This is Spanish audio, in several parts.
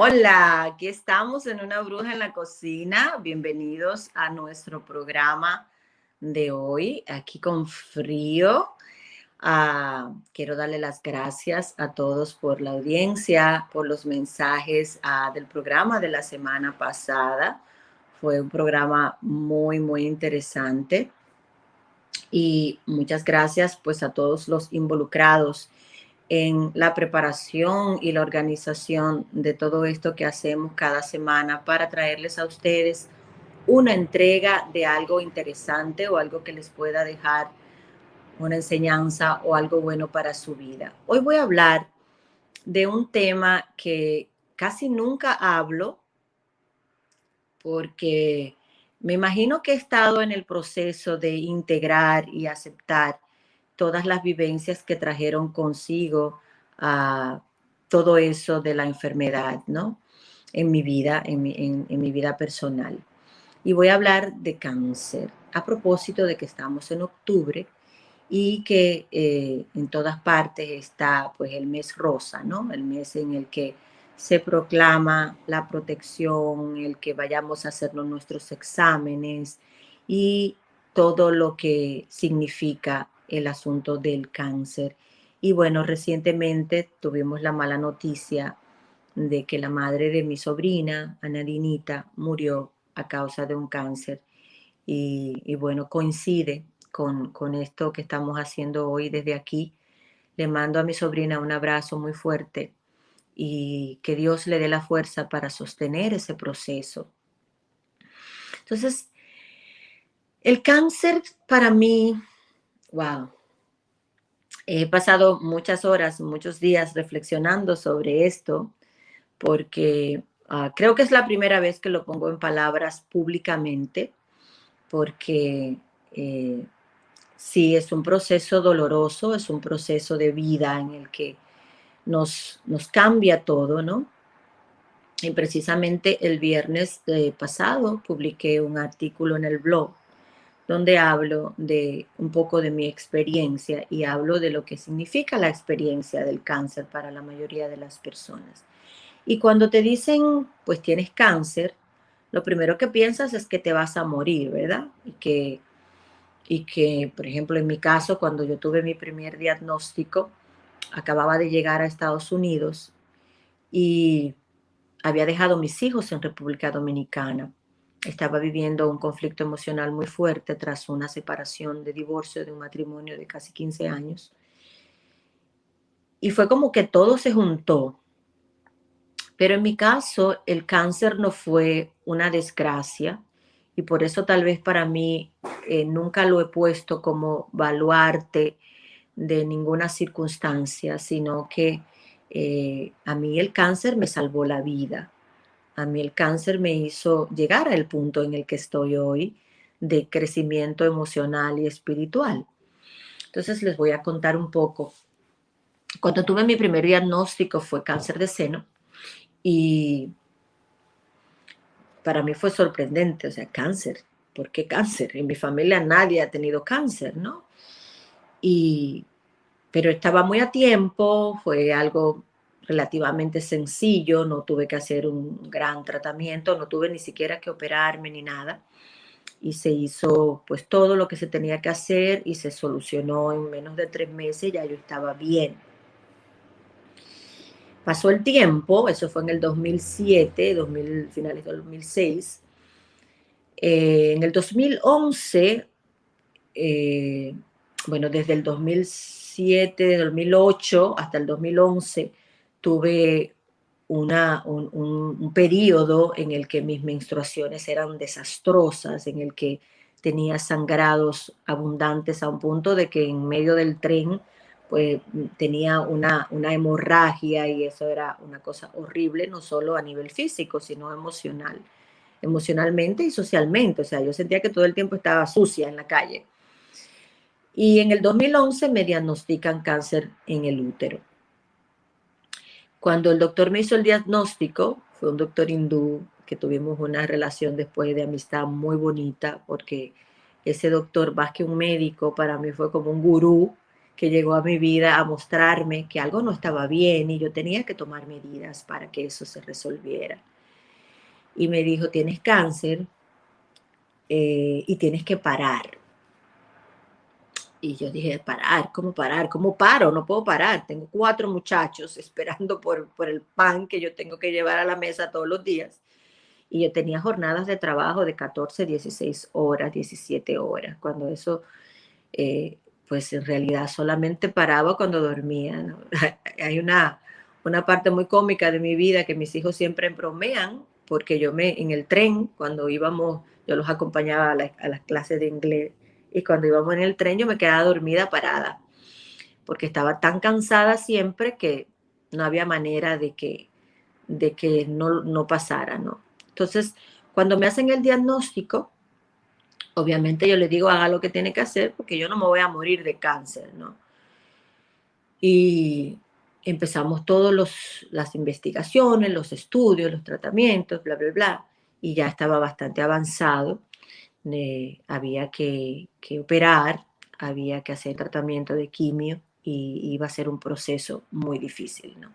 Hola, aquí estamos en Una Bruja en la Cocina. Bienvenidos a nuestro programa de hoy, aquí con frío. Quiero darle las gracias a todos por la audiencia, por los mensajes del programa de la semana pasada. Fue un programa muy interesante y muchas gracias pues a todos los involucrados en la preparación y la organización de todo esto que hacemos cada semana para traerles a ustedes una entrega de algo interesante o algo que les pueda dejar una enseñanza o algo bueno para su vida. Hoy voy a hablar de un tema que casi nunca hablo porque me imagino que he estado en el proceso de integrar y aceptar todas las vivencias que trajeron consigo a todo eso de la enfermedad, ¿no? En mi vida, en mi vida personal. Y voy a hablar de cáncer, a propósito de que estamos en octubre y que en todas partes está pues el mes rosa, ¿no? El mes en el que se proclama la protección, el que vayamos a hacernos nuestros exámenes y todo lo que significa el asunto del cáncer. Y bueno, recientemente tuvimos la mala noticia de que la madre de mi sobrina, Anadinita, murió a causa de un cáncer. Y bueno, coincide con esto que estamos haciendo hoy desde aquí. Le mando a mi sobrina un abrazo muy fuerte y que Dios le dé la fuerza para sostener ese proceso. Entonces, el cáncer para mí, wow, he pasado muchas horas, muchos días reflexionando sobre esto porque creo que es la primera vez que lo pongo en palabras públicamente porque sí, es un proceso doloroso, es un proceso de vida en el que nos cambia todo, ¿no? Y precisamente el viernes pasado publiqué un artículo en el blog donde hablo de un poco de mi experiencia y hablo de lo que significa la experiencia del cáncer para la mayoría de las personas. Y cuando te dicen, pues tienes cáncer, lo primero que piensas es que te vas a morir, ¿verdad? Y que, por ejemplo, en mi caso, cuando yo tuve mi primer diagnóstico, acababa de llegar a Estados Unidos y había dejado mis hijos en República Dominicana. Estaba viviendo un conflicto emocional muy fuerte tras una separación de divorcio de un matrimonio de casi 15 años. Y fue como que todo se juntó. Pero en mi caso, el cáncer no fue una desgracia y por eso tal vez para mí nunca lo he puesto como baluarte de ninguna circunstancia, sino que a mí el cáncer me salvó la vida. A mí el cáncer me hizo llegar al punto en el que estoy hoy de crecimiento emocional y espiritual. Entonces les voy a contar un poco. Cuando tuve mi primer diagnóstico fue cáncer de seno y para mí fue sorprendente, o sea, cáncer. ¿Por qué cáncer? En mi familia nadie ha tenido cáncer, ¿no? Y pero estaba muy a tiempo, fue algo relativamente sencillo, no tuve que hacer un gran tratamiento, no tuve ni siquiera que operarme ni nada. Y se hizo pues todo lo que se tenía que hacer y se solucionó en menos de 3 meses, ya yo estaba bien. Pasó el tiempo, eso fue en el 2007, finales del 2006. En el 2011 bueno, desde el 2007, 2008 hasta el 2011, tuve un periodo en el que mis menstruaciones eran desastrosas, en el que tenía sangrados abundantes a un punto de que en medio del tren pues tenía una hemorragia y eso era una cosa horrible, no solo a nivel físico, sino emocional, emocionalmente y socialmente. O sea, yo sentía que todo el tiempo estaba sucia en la calle. Y en el 2011 me diagnostican cáncer en el útero. Cuando el doctor me hizo el diagnóstico, fue un doctor hindú que tuvimos una relación después de amistad muy bonita, porque ese doctor, más que un médico, para mí fue como un gurú que llegó a mi vida a mostrarme que algo no estaba bien y yo tenía que tomar medidas para que eso se resolviera. Y me dijo, tienes cáncer y tienes que parar. Y yo dije, parar, ¿cómo parar? ¿Cómo paro? No puedo parar. Tengo 4 muchachos esperando por el pan que yo tengo que llevar a la mesa todos los días. Y yo tenía jornadas de trabajo de 14, 16 horas, 17 horas, cuando eso, pues en realidad solamente paraba cuando dormía, ¿no? Hay una parte muy cómica de mi vida que mis hijos siempre bromean, porque en el tren, cuando íbamos, yo los acompañaba a las clases de inglés, y cuando íbamos en el tren yo me quedaba dormida parada, porque estaba tan cansada siempre que no había manera de que no pasara, ¿no? Entonces, cuando me hacen el diagnóstico, obviamente yo les digo, haga lo que tiene que hacer porque yo no me voy a morir de cáncer, ¿no? Y empezamos las investigaciones, los estudios, los tratamientos, bla, bla, bla, y ya estaba bastante avanzado. Había que operar, había que hacer tratamiento de quimio y iba a ser un proceso muy difícil, ¿no?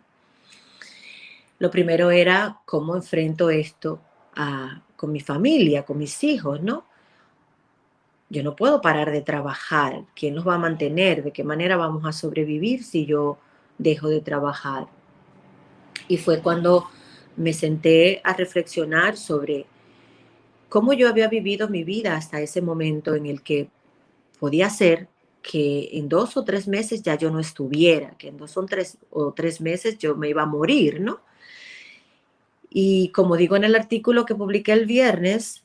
Lo primero era cómo enfrento esto con mi familia, con mis hijos, ¿no? Yo no puedo parar de trabajar. ¿Quién los va a mantener? ¿De qué manera vamos a sobrevivir si yo dejo de trabajar? Y fue cuando me senté a reflexionar sobre cómo yo había vivido mi vida hasta ese momento en el que podía ser que en 2 o 3 meses ya yo no estuviera, que en 2 o 3 meses yo me iba a morir, ¿no? Y como digo en el artículo que publiqué el viernes,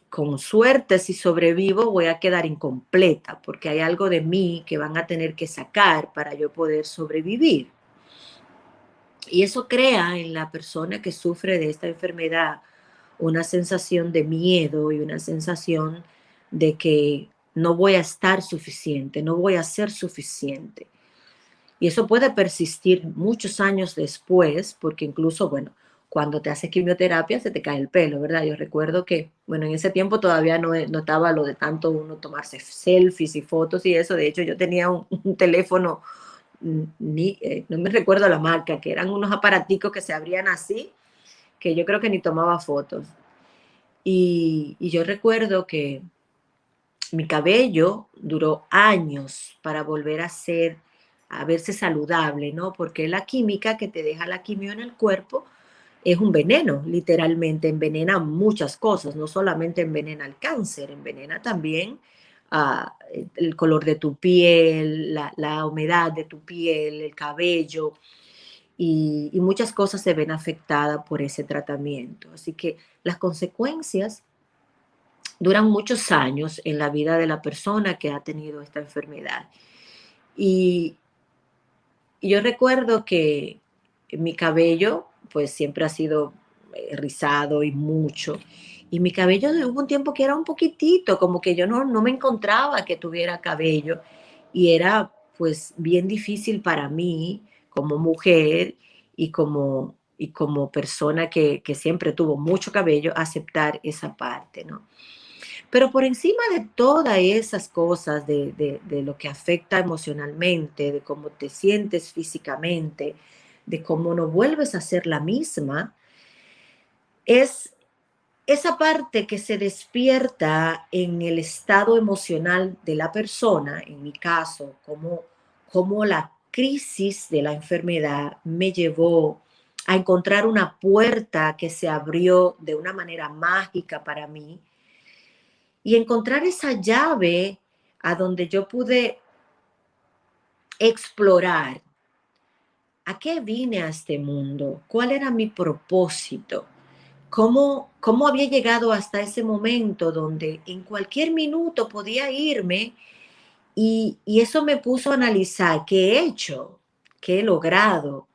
con suerte, si sobrevivo, voy a quedar incompleta, porque hay algo de mí que van a tener que sacar para yo poder sobrevivir. Y eso crea en la persona que sufre de esta enfermedad una sensación de miedo y una sensación de que no voy a estar suficiente, no voy a ser suficiente. Y eso puede persistir muchos años después, porque incluso, bueno, cuando te haces quimioterapia se te cae el pelo, ¿verdad? Yo recuerdo que, bueno, en ese tiempo todavía no estaba lo de tanto uno tomarse selfies y fotos y eso. De hecho, yo tenía un teléfono, no me recuerdo la marca, que eran unos aparaticos que se abrían así, que yo creo que ni tomaba fotos. Y yo recuerdo que mi cabello duró años para volver a verse saludable, ¿no? Porque la química que te deja la quimio en el cuerpo es un veneno, literalmente envenena muchas cosas, no solamente envenena el cáncer, envenena también el color de tu piel, la humedad de tu piel, el cabello, y muchas cosas se ven afectadas por ese tratamiento. Así que las consecuencias duran muchos años en la vida de la persona que ha tenido esta enfermedad. Y, y yo recuerdo que mi cabello, pues siempre ha sido rizado y mucho. Y mi cabello hubo un tiempo que era un poquitito, como que yo no me encontraba que tuviera cabello. Y era pues bien difícil para mí como mujer y como persona que siempre tuvo mucho cabello, aceptar esa parte, ¿no? Pero por encima de todas esas cosas, de lo que afecta emocionalmente, de cómo te sientes físicamente, de cómo no vuelves a ser la misma, es esa parte que se despierta en el estado emocional de la persona, en mi caso, como la crisis de la enfermedad me llevó a encontrar una puerta que se abrió de una manera mágica para mí y encontrar esa llave a donde yo pude explorar a qué vine a este mundo, cuál era mi propósito, cómo había llegado hasta ese momento donde en cualquier minuto podía irme y eso me puso a analizar qué he hecho, qué he logrado,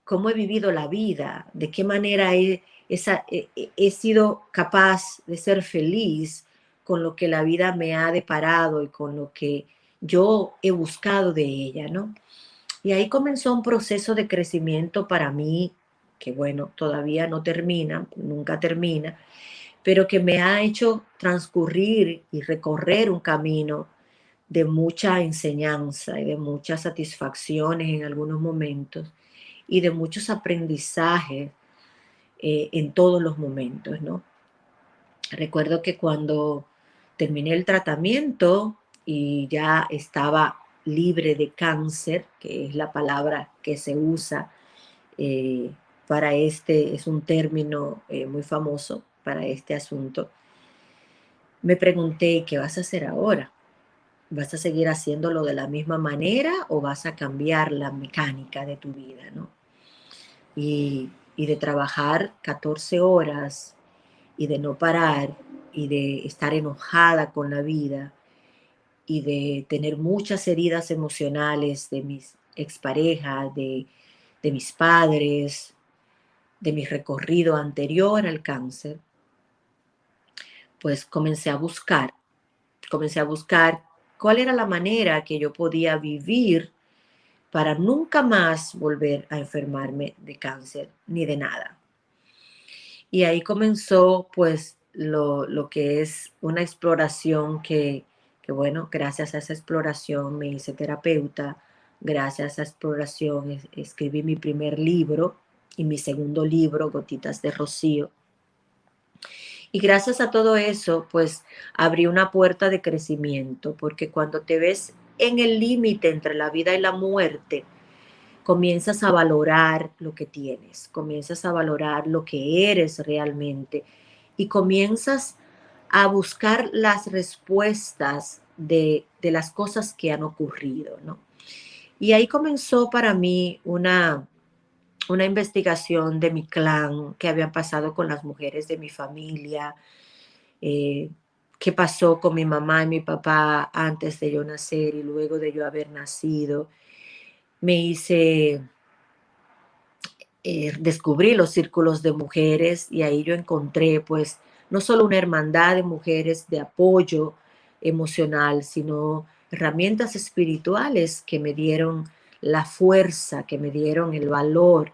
cómo he vivido la vida, de qué manera he sido capaz de ser feliz con lo que la vida me ha deparado y con lo que yo he buscado de ella, ¿no? Y ahí comenzó un proceso de crecimiento para mí, que bueno, todavía no termina, nunca termina, pero que me ha hecho transcurrir y recorrer un camino de mucha enseñanza y de muchas satisfacciones en algunos momentos y de muchos aprendizajes en todos los momentos, ¿no? Recuerdo que cuando terminé el tratamiento y ya estaba libre de cáncer, que es la palabra que se usa eh, para este, es un término muy famoso para este asunto, me pregunté, ¿qué vas a hacer ahora? ¿Vas a seguir haciéndolo de la misma manera o vas a cambiar la mecánica de tu vida, ¿no? Y de trabajar 14 horas y de no parar y de estar enojada con la vida y de tener muchas heridas emocionales de mis exparejas, de mis padres, de mi recorrido anterior al cáncer, pues comencé a buscar cuál era la manera que yo podía vivir para nunca más volver a enfermarme de cáncer ni de nada. Y ahí comenzó pues lo que es una exploración que, bueno, gracias a esa exploración me hice terapeuta, gracias a esa exploración escribí mi primer libro y mi segundo libro, Gotitas de Rocío. Y gracias a todo eso, pues abrí una puerta de crecimiento, porque cuando te ves en el límite entre la vida y la muerte, comienzas a valorar lo que tienes, comienzas a valorar lo que eres realmente y comienzas a buscar las respuestas de las cosas que han ocurrido, ¿no? Y ahí comenzó para mí una investigación de mi clan, qué había pasado con las mujeres de mi familia, eh, qué pasó con mi mamá y mi papá antes de yo nacer y luego de yo haber nacido. Me hice descubrí los círculos de mujeres y ahí yo encontré pues no solo una hermandad de mujeres de apoyo emocional, sino herramientas espirituales que me dieron la fuerza, que me dieron el valor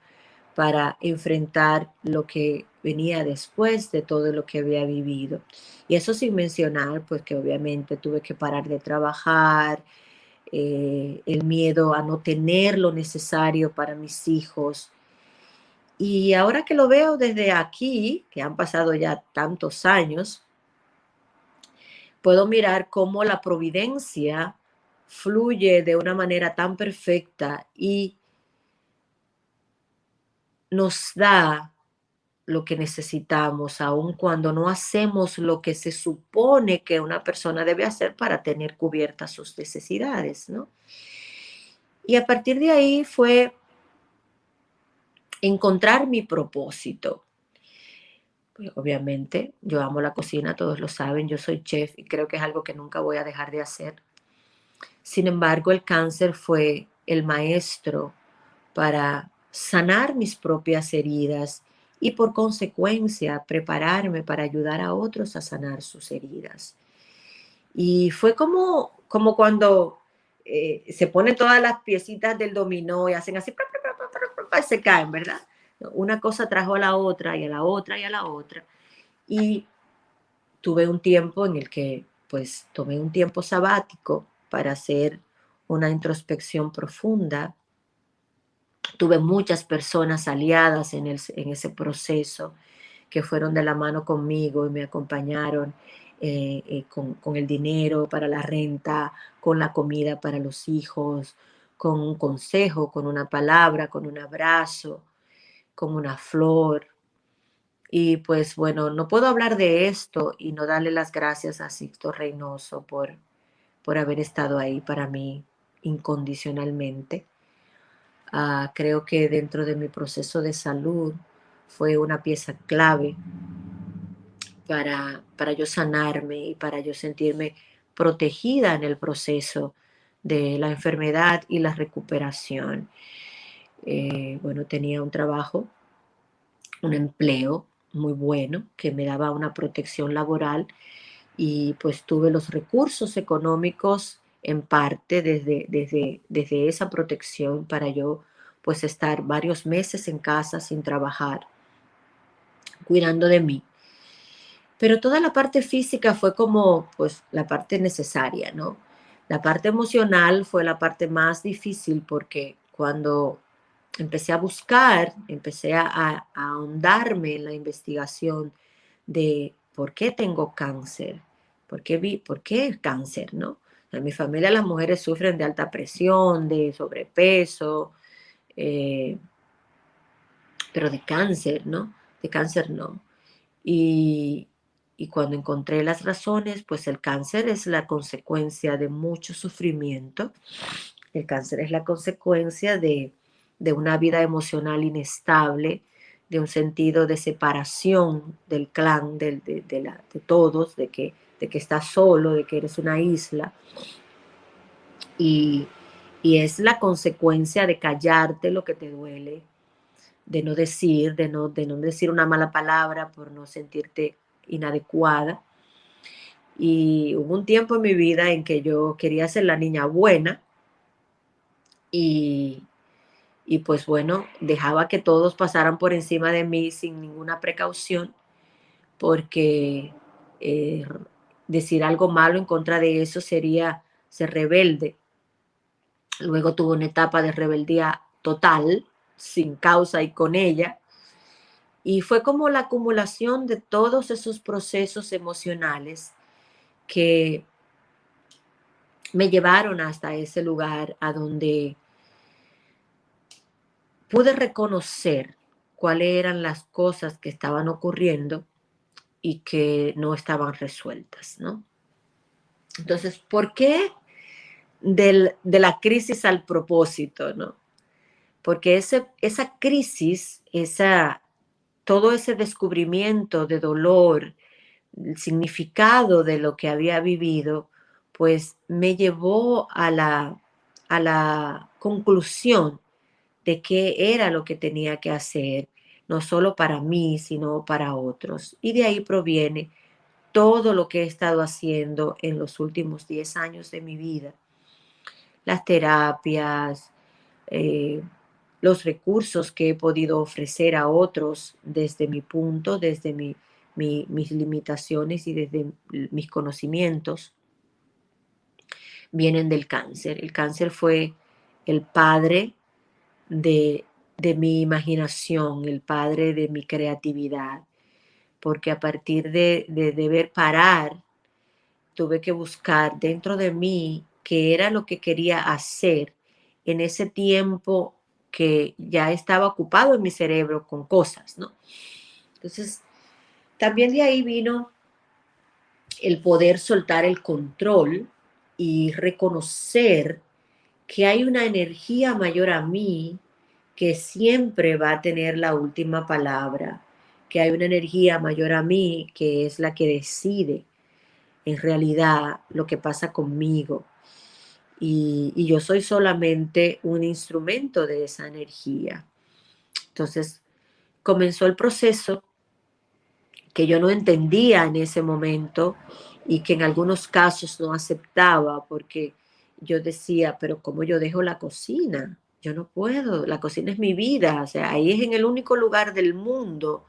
para enfrentar lo que venía después de todo lo que había vivido. Y eso sin mencionar pues que obviamente tuve que parar de trabajar, el miedo a no tener lo necesario para mis hijos, y ahora que lo veo desde aquí, que han pasado ya tantos años, puedo mirar cómo la providencia fluye de una manera tan perfecta y nos da lo que necesitamos, aun cuando no hacemos lo que se supone que una persona debe hacer para tener cubiertas sus necesidades, ¿no? Y a partir de ahí fue encontrar mi propósito. Pues, obviamente, yo amo la cocina, todos lo saben, yo soy chef y creo que es algo que nunca voy a dejar de hacer. Sin embargo, el cáncer fue el maestro para sanar mis propias heridas y por consecuencia prepararme para ayudar a otros a sanar sus heridas. Y fue como cuando se ponen todas las piecitas del dominó y hacen así, y se caen, ¿verdad? Una cosa trajo a la otra y a la otra y a la otra. Y tuve un tiempo en el que pues tomé un tiempo sabático para hacer una introspección profunda. Tuve muchas personas aliadas en ese proceso que fueron de la mano conmigo y me acompañaron con el dinero para la renta, con la comida para los hijos, con un consejo, con una palabra, con un abrazo, con una flor. Y pues bueno, no puedo hablar de esto y no darle las gracias a Sixto Reynoso por haber estado ahí para mí incondicionalmente. Creo que dentro de mi proceso de salud fue una pieza clave para yo sanarme y para yo sentirme protegida en el proceso de la enfermedad y la recuperación. Bueno, tenía un trabajo, un empleo muy bueno que me daba una protección laboral y pues tuve los recursos económicos en parte desde esa protección para yo pues estar varios meses en casa sin trabajar, cuidando de mí. Pero toda la parte física fue como pues la parte necesaria, ¿no? La parte emocional fue la parte más difícil porque cuando empecé a buscar, empecé a ahondarme en la investigación de por qué tengo cáncer, por qué es cáncer, ¿no? En mi familia las mujeres sufren de alta presión, de sobrepeso, eh, pero de cáncer, ¿no? De cáncer no. Y, y cuando encontré las razones, pues el cáncer es la consecuencia de mucho sufrimiento. El cáncer es la consecuencia de una vida emocional inestable, de un sentido de separación del clan, de todos, de que estás solo, de que eres una isla. Y, y es la consecuencia de callarte lo que te duele, de no decir una mala palabra por no sentirte inadecuada. Y hubo un tiempo en mi vida en que yo quería ser la niña buena y, y pues bueno, dejaba que todos pasaran por encima de mí sin ninguna precaución, porque eh, decir algo malo en contra de eso sería ser rebelde. Luego tuve una etapa de rebeldía total, sin causa y con ella, y fue como la acumulación de todos esos procesos emocionales que me llevaron hasta ese lugar a donde pude reconocer cuáles eran las cosas que estaban ocurriendo y que no estaban resueltas, ¿no? Entonces, ¿por qué de la crisis al propósito, ¿no? Porque esa crisis, todo ese descubrimiento de dolor, el significado de lo que había vivido, pues me llevó a la conclusión de qué era lo que tenía que hacer, no solo para mí, sino para otros. Y de ahí proviene todo lo que he estado haciendo en los últimos 10 años de mi vida. Las terapias, eh, los recursos que he podido ofrecer a otros desde mi punto, desde mis limitaciones y desde mis conocimientos, vienen del cáncer. El cáncer fue el padre de, de mi imaginación, el padre de mi creatividad, porque a partir de deber parar, tuve que buscar dentro de mí qué era lo que quería hacer en ese tiempo que ya estaba ocupado en mi cerebro con cosas, ¿no? Entonces, también de ahí vino el poder soltar el control y reconocer que hay una energía mayor a mí que siempre va a tener la última palabra, que hay una energía mayor a mí que es la que decide en realidad lo que pasa conmigo. Y yo soy solamente un instrumento de esa energía. Entonces comenzó el proceso que yo no entendía en ese momento y que en algunos casos no aceptaba porque yo decía, pero ¿cómo yo dejo la cocina? Yo no puedo, la cocina es mi vida, o sea, ahí es en el único lugar del mundo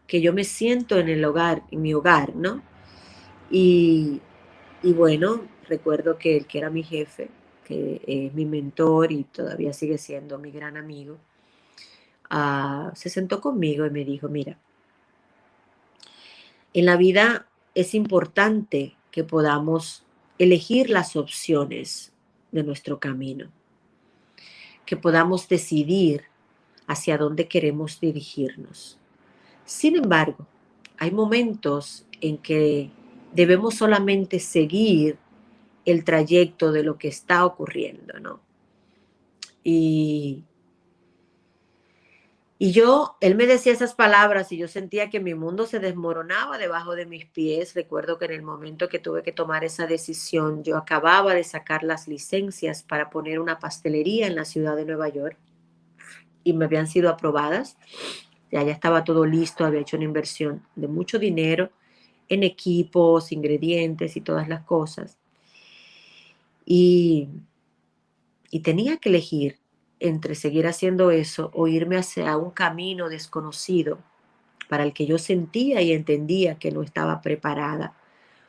que yo me siento en el hogar, en mi hogar, ¿no? Y, y bueno, recuerdo que el que era mi jefe, que es mi mentor y todavía sigue siendo mi gran amigo, se sentó conmigo y me dijo, mira, en la vida es importante que podamos elegir las opciones de nuestro camino, que podamos decidir hacia dónde queremos dirigirnos. Sin embargo, hay momentos en que debemos solamente seguir el trayecto de lo que está ocurriendo, ¿no? Y, él me decía esas palabras y yo sentía que mi mundo se desmoronaba debajo de mis pies. Recuerdo que en el momento que tuve que tomar esa decisión, yo acababa de sacar las licencias para poner una pastelería en la ciudad de Nueva York y me habían sido aprobadas. Ya estaba todo listo, había hecho una inversión de mucho dinero en equipos, ingredientes y todas las cosas. Y, y tenía que elegir entre seguir haciendo eso o irme hacia un camino desconocido para el que yo sentía y entendía que no estaba preparada,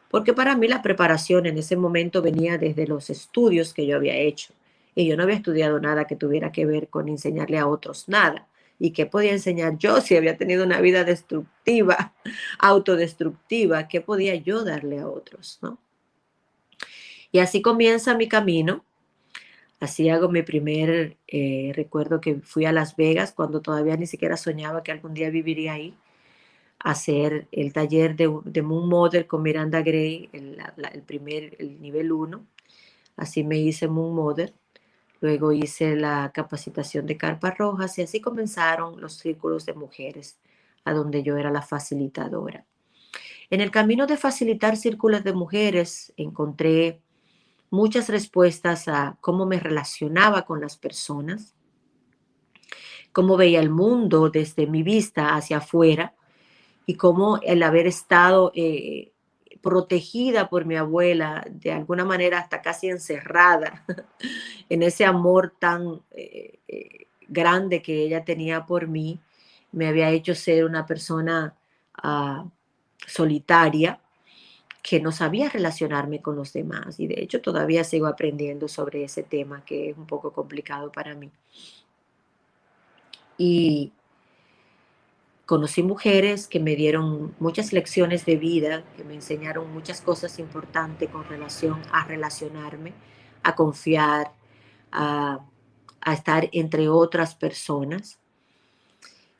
porque para mí la preparación en ese momento venía desde los estudios que yo había hecho. Y yo no había estudiado nada que tuviera que ver con enseñarle a otros nada. ¿Y qué podía enseñar yo si había tenido una vida destructiva, autodestructiva? ¿Qué podía yo darle a otros, no? Y así comienza mi camino. Así hago mi primer, recuerdo que fui a Las Vegas cuando todavía ni siquiera soñaba que algún día viviría ahí, a hacer el taller de Moon Model con Miranda Gray, el nivel uno. Así me hice Moon Model. Luego hice la capacitación de carpas rojas y así comenzaron los círculos de mujeres, a donde yo era la facilitadora. En el camino de facilitar círculos de mujeres encontré muchas respuestas a cómo me relacionaba con las personas, cómo veía el mundo desde mi vista hacia afuera y cómo el haber estado protegida por mi abuela, de alguna manera hasta casi encerrada en ese amor tan grande que ella tenía por mí, me había hecho ser una persona solitaria que no sabía relacionarme con los demás. Y de hecho todavía sigo aprendiendo sobre ese tema que es un poco complicado para mí. Y conocí mujeres que me dieron muchas lecciones de vida, que me enseñaron muchas cosas importantes con relación a relacionarme, a confiar, a, a estar entre otras personas.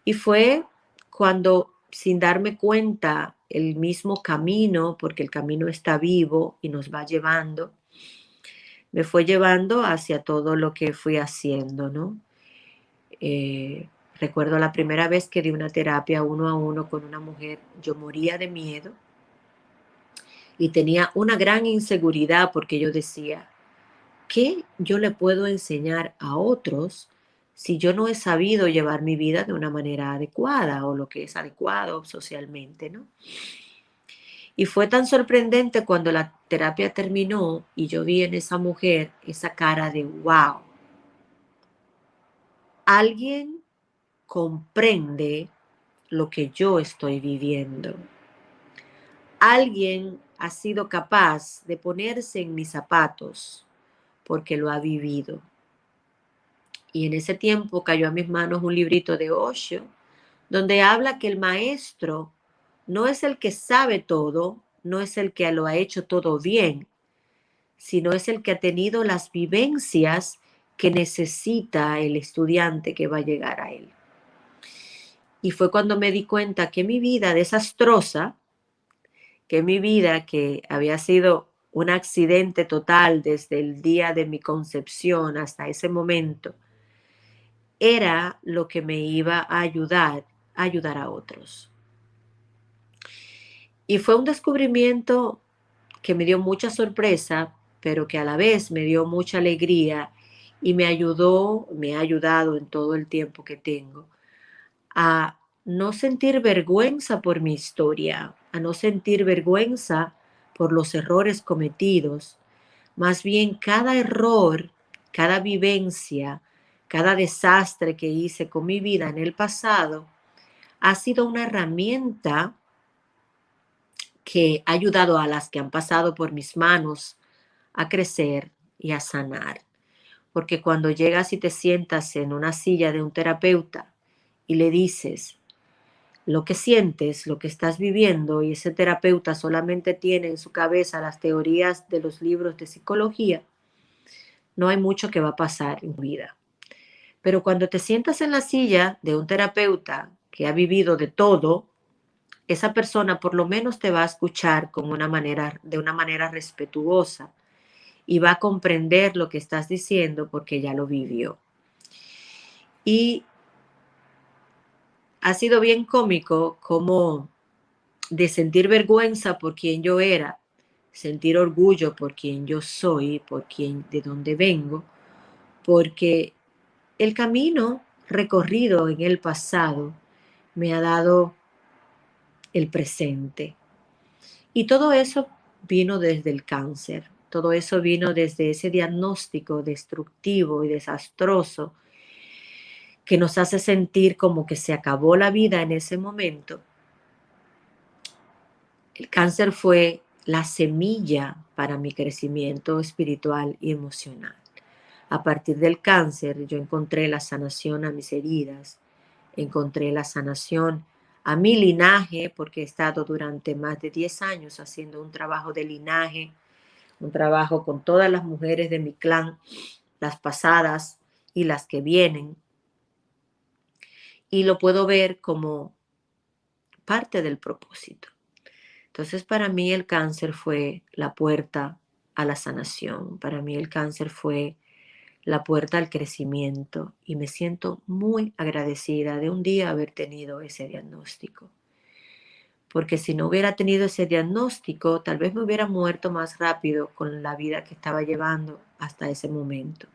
Y fue cuando, sin darme cuenta, el mismo camino, porque el camino está vivo y nos va llevando, me fue llevando hacia todo lo que fui haciendo, ¿no? Eh, Recuerdo la primera vez que di una terapia uno a uno con una mujer, yo moría de miedo y tenía una gran inseguridad porque yo decía, ¿qué yo le puedo enseñar a otros si yo no he sabido llevar mi vida de una manera adecuada o lo que es adecuado socialmente, ¿no? Y fue tan sorprendente cuando la terapia terminó y yo vi en esa mujer esa cara de wow, alguien comprende lo que yo estoy viviendo. Alguien ha sido capaz de ponerse en mis zapatos porque lo ha vivido. Y en ese tiempo cayó a mis manos un librito de Osho, donde habla que el maestro no es el que sabe todo, no es el que lo ha hecho todo bien, sino es el que ha tenido las vivencias que necesita el estudiante que va a llegar a él. Y fue cuando me di cuenta que mi vida desastrosa, que mi vida que había sido un accidente total desde el día de mi concepción hasta ese momento, era lo que me iba a ayudar a otros. Y fue un descubrimiento que me dio mucha sorpresa, pero que a la vez me dio mucha alegría y me ayudó, me ha ayudado en todo el tiempo que tengo a no sentir vergüenza por mi historia, a no sentir vergüenza por los errores cometidos. Más bien cada error, cada vivencia, cada desastre que hice con mi vida en el pasado ha sido una herramienta que ha ayudado a las que han pasado por mis manos a crecer y a sanar. Porque cuando llegas y te sientas en una silla de un terapeuta y le dices lo que sientes, lo que estás viviendo, y ese terapeuta solamente tiene en su cabeza las teorías de los libros de psicología, no hay mucho que va a pasar en tu vida. Pero cuando te sientas en la silla de un terapeuta que ha vivido de todo, esa persona por lo menos te va a escuchar de una manera respetuosa y va a comprender lo que estás diciendo porque ya lo vivió. Y ha sido bien cómico como de sentir vergüenza por quien yo era, sentir orgullo por quien yo soy, de dónde vengo, porque el camino recorrido en el pasado me ha dado el presente. Y todo eso vino desde el cáncer, todo eso vino desde ese diagnóstico destructivo y desastroso que nos hace sentir como que se acabó la vida en ese momento. El cáncer fue la semilla para mi crecimiento espiritual y emocional. A partir del cáncer, yo encontré la sanación a mis heridas, encontré la sanación a mi linaje, porque he estado durante más de 10 años haciendo un trabajo de linaje, un trabajo con todas las mujeres de mi clan, las pasadas y las que vienen, y lo puedo ver como parte del propósito. Entonces, para mí el cáncer fue la puerta a la sanación, para mí el cáncer fue la puerta al crecimiento y me siento muy agradecida de un día haber tenido ese diagnóstico. Porque si no hubiera tenido ese diagnóstico, tal vez me hubiera muerto más rápido con la vida que estaba llevando hasta ese momento.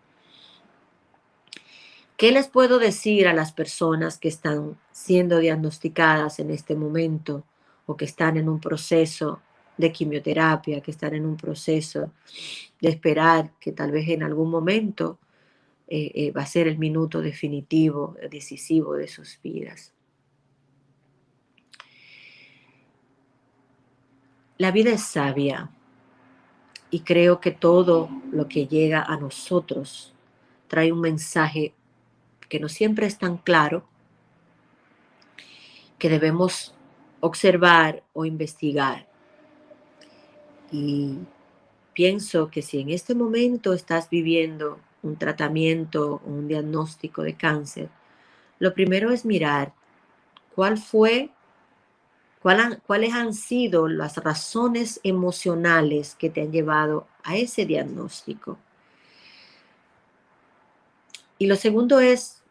¿Qué les puedo decir a las personas que están siendo diagnosticadas en este momento o que están en un proceso de quimioterapia, que están en un proceso de esperar que tal vez en algún momento va a ser el minuto definitivo, decisivo de sus vidas? La vida es sabia y creo que todo lo que llega a nosotros trae un mensaje que no siempre es tan claro, que debemos observar o investigar. Y pienso que si en este momento estás viviendo un tratamiento o un diagnóstico de cáncer, lo primero es mirar cuál fue, cuáles han sido las razones emocionales que te han llevado a ese diagnóstico. Y lo segundo es,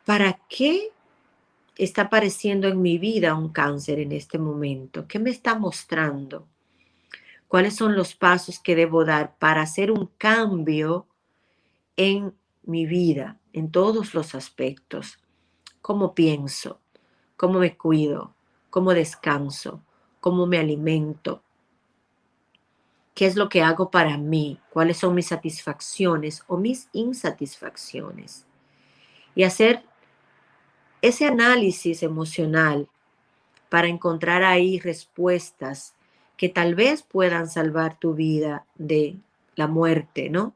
¿para qué está apareciendo en mi vida un cáncer en este momento? ¿Qué me está mostrando? ¿Cuáles son los pasos que debo dar para hacer un cambio en mi vida, en todos los aspectos? ¿Cómo pienso? ¿Cómo me cuido? ¿Cómo descanso? ¿Cómo me alimento? ¿Qué es lo que hago para mí? ¿Cuáles son mis satisfacciones o mis insatisfacciones? Y hacer ese análisis emocional para encontrar ahí respuestas que tal vez puedan salvar tu vida de la muerte, ¿no?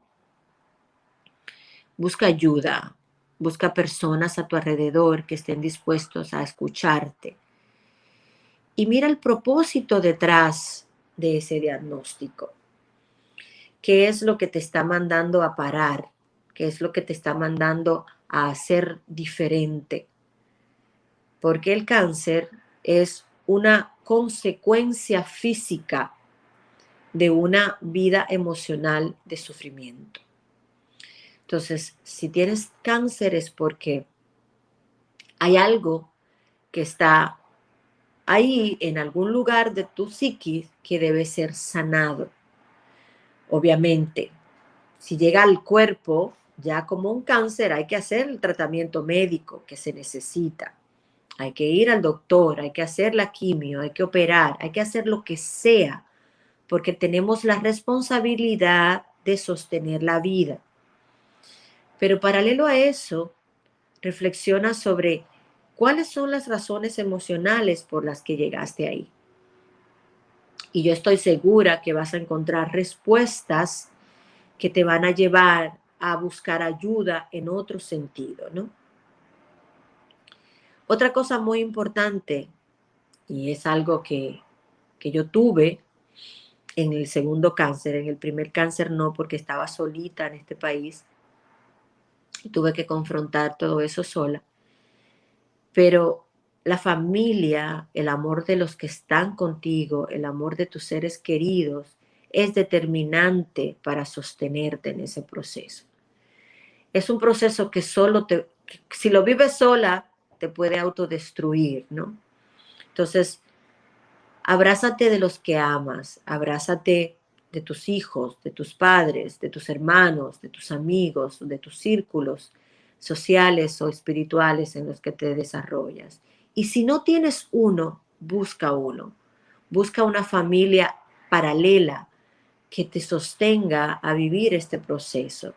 Busca ayuda, busca personas a tu alrededor que estén dispuestos a escucharte. Y mira el propósito detrás de ese diagnóstico. ¿Qué es lo que te está mandando a parar? ¿Qué es lo que te está mandando a hacer diferente? Porque el cáncer es una consecuencia física de una vida emocional de sufrimiento. Entonces, si tienes cáncer es porque hay algo que está ahí en algún lugar de tu psiquis que debe ser sanado. Obviamente, si llega al cuerpo ya como un cáncer, hay que hacer el tratamiento médico que se necesita. Hay que ir al doctor, hay que hacer la quimio, hay que operar, hay que hacer lo que sea, porque tenemos la responsabilidad de sostener la vida. Pero paralelo a eso, reflexiona sobre cuáles son las razones emocionales por las que llegaste ahí. Y yo estoy segura que vas a encontrar respuestas que te van a llevar a buscar ayuda en otro sentido, ¿no? Otra cosa muy importante, y es algo que yo tuve en el segundo cáncer, en el primer cáncer no, porque estaba solita en este país y tuve que confrontar todo eso sola, pero la familia, el amor de los que están contigo, el amor de tus seres queridos, es determinante para sostenerte en ese proceso. Es un proceso que si lo vives sola, te puede autodestruir, ¿no? Entonces, abrázate de los que amas, abrázate de tus hijos, de tus padres, de tus hermanos, de tus amigos, de tus círculos sociales o espirituales en los que te desarrollas. Y si no tienes uno, busca uno. Busca una familia paralela que te sostenga a vivir este proceso,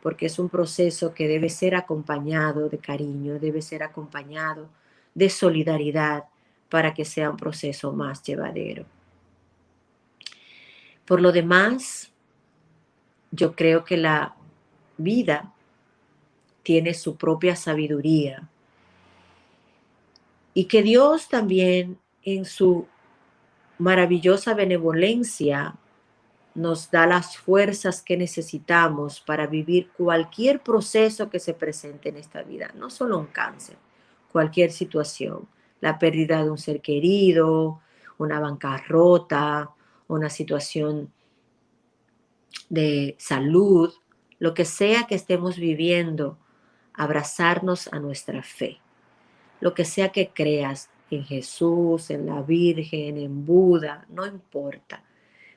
porque es un proceso que debe ser acompañado de cariño, debe ser acompañado de solidaridad para que sea un proceso más llevadero. Por lo demás, yo creo que la vida tiene su propia sabiduría y que Dios también en su maravillosa benevolencia nos da las fuerzas que necesitamos para vivir cualquier proceso que se presente en esta vida, no solo un cáncer, cualquier situación, la pérdida de un ser querido, una bancarrota, una situación de salud, lo que sea que estemos viviendo, abrazarnos a nuestra fe. Lo que sea que creas en Jesús, en la Virgen, en Buda, no importa,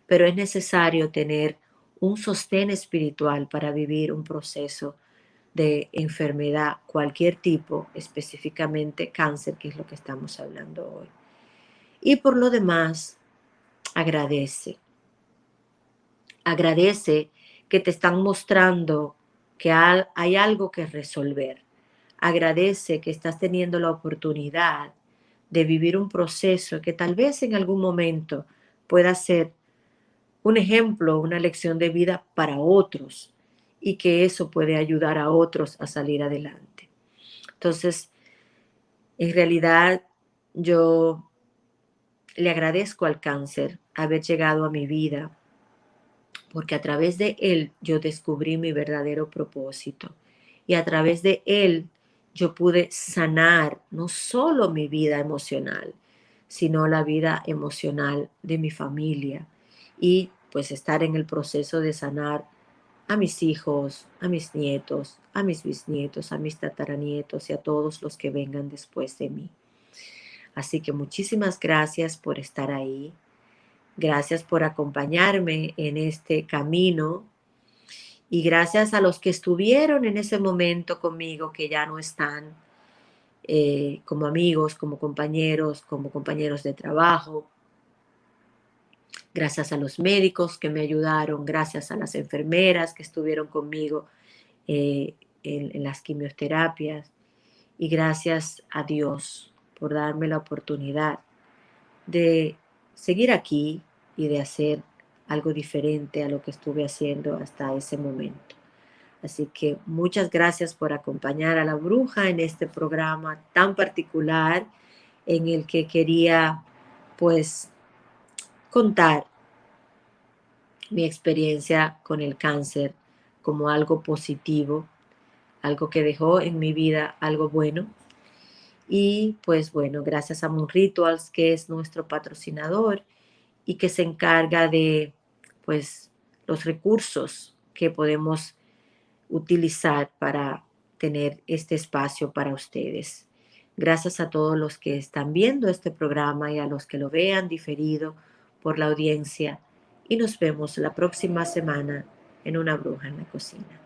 pero es necesario tener un sostén espiritual para vivir un proceso de enfermedad, cualquier tipo, específicamente cáncer, que es lo que estamos hablando hoy. Y por lo demás, agradece. Agradece que te están mostrando que hay algo que resolver. Agradece que estás teniendo la oportunidad de vivir un proceso que tal vez en algún momento pueda ser un ejemplo, una lección de vida para otros y que eso puede ayudar a otros a salir adelante. Entonces, en realidad, yo le agradezco al cáncer haber llegado a mi vida porque a través de él yo descubrí mi verdadero propósito y a través de él yo pude sanar no solo mi vida emocional, sino la vida emocional de mi familia y pues estar en el proceso de sanar a mis hijos, a mis nietos, a mis bisnietos, a mis tataranietos y a todos los que vengan después de mí. Así que muchísimas gracias por estar ahí. Gracias por acompañarme en este camino y gracias a los que estuvieron en ese momento conmigo, que ya no están, como amigos, como compañeros de trabajo. Gracias a los médicos que me ayudaron, gracias a las enfermeras que estuvieron conmigo eh, en las quimioterapias y gracias a Dios por darme la oportunidad de seguir aquí y de hacer algo diferente a lo que estuve haciendo hasta ese momento. Así que muchas gracias por acompañar a la bruja en este programa tan particular en el que quería pues contar mi experiencia con el cáncer como algo positivo, algo que dejó en mi vida algo bueno. Y pues bueno, gracias a Moon Rituals, que es nuestro patrocinador y que se encarga de pues los recursos que podemos utilizar para tener este espacio para ustedes. Gracias a todos los que están viendo este programa y a los que lo vean diferido por la audiencia y nos vemos la próxima semana en Una Bruja en la Cocina.